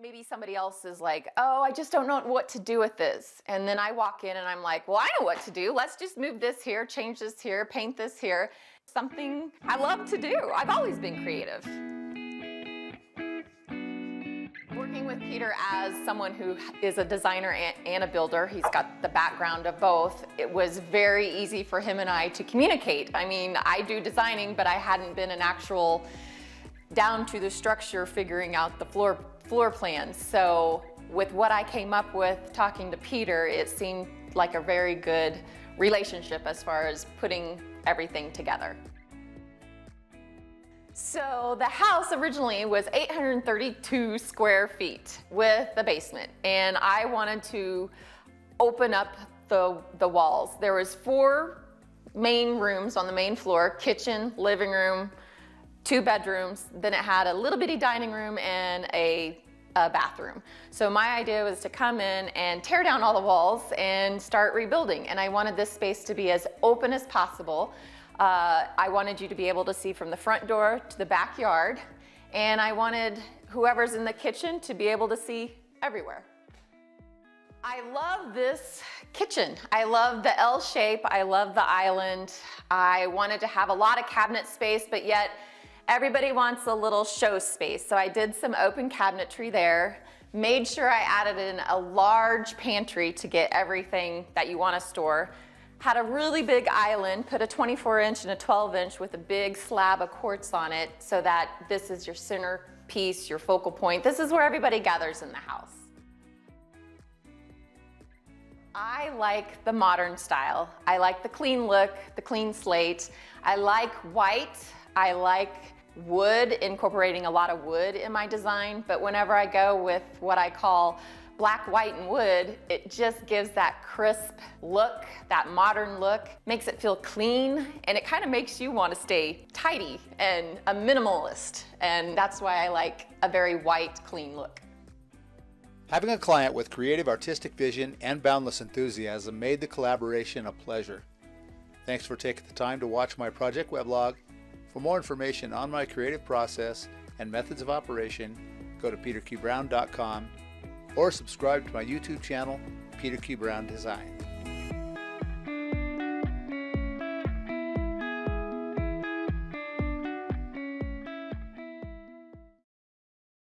maybe somebody else is like, oh, I just don't know what to do with this. And then I walk in and I'm like, well, I know what to do. Let's just move this here, change this here, paint this here. Something I love to do. I've always been creative. Working with Peter as someone who is a designer and a builder, he's got the background of both, it was very easy for him and I to communicate. I mean, I do designing, but I hadn't been an actual down to the structure figuring out the floor plans. So with what I came up with talking to Peter, it seemed like a very good relationship as far as putting everything together. So the house originally was 832 square feet with a basement, and I wanted to open up the walls. There was 4 main rooms on the main floor: kitchen, living room, 2 bedrooms, then it had a little bitty dining room and a bathroom. So my idea was to come in and tear down all the walls and start rebuilding, and I wanted this space to be as open as possible. I wanted you to be able to see from the front door to the backyard, and I wanted whoever's in the kitchen to be able to see everywhere. I love this kitchen. I love the L shape, I love the island. I wanted to have a lot of cabinet space, but yet everybody wants a little show space. So I did some open cabinetry there, made sure I added in a large pantry to get everything that you want to store. Had a really big island, put a 24-inch and a 12-inch with a big slab of quartz on it so that this is your center piece, your focal point. This is where everybody gathers in the house. I like the modern style. I like the clean look, the clean slate. I like white. I like wood, incorporating a lot of wood in my design, but whenever I go with what I call black, white, and wood, it just gives that crisp look, that modern look, makes it feel clean, and it kind of makes you want to stay tidy and a minimalist, and that's why I like a very white, clean look. Having a client with creative artistic vision and boundless enthusiasm made the collaboration a pleasure. Thanks for taking the time to watch my project weblog. For more information on my creative process and methods of operation, go to peterqbrown.com or subscribe to my YouTube channel, Peter Q. Brown Design.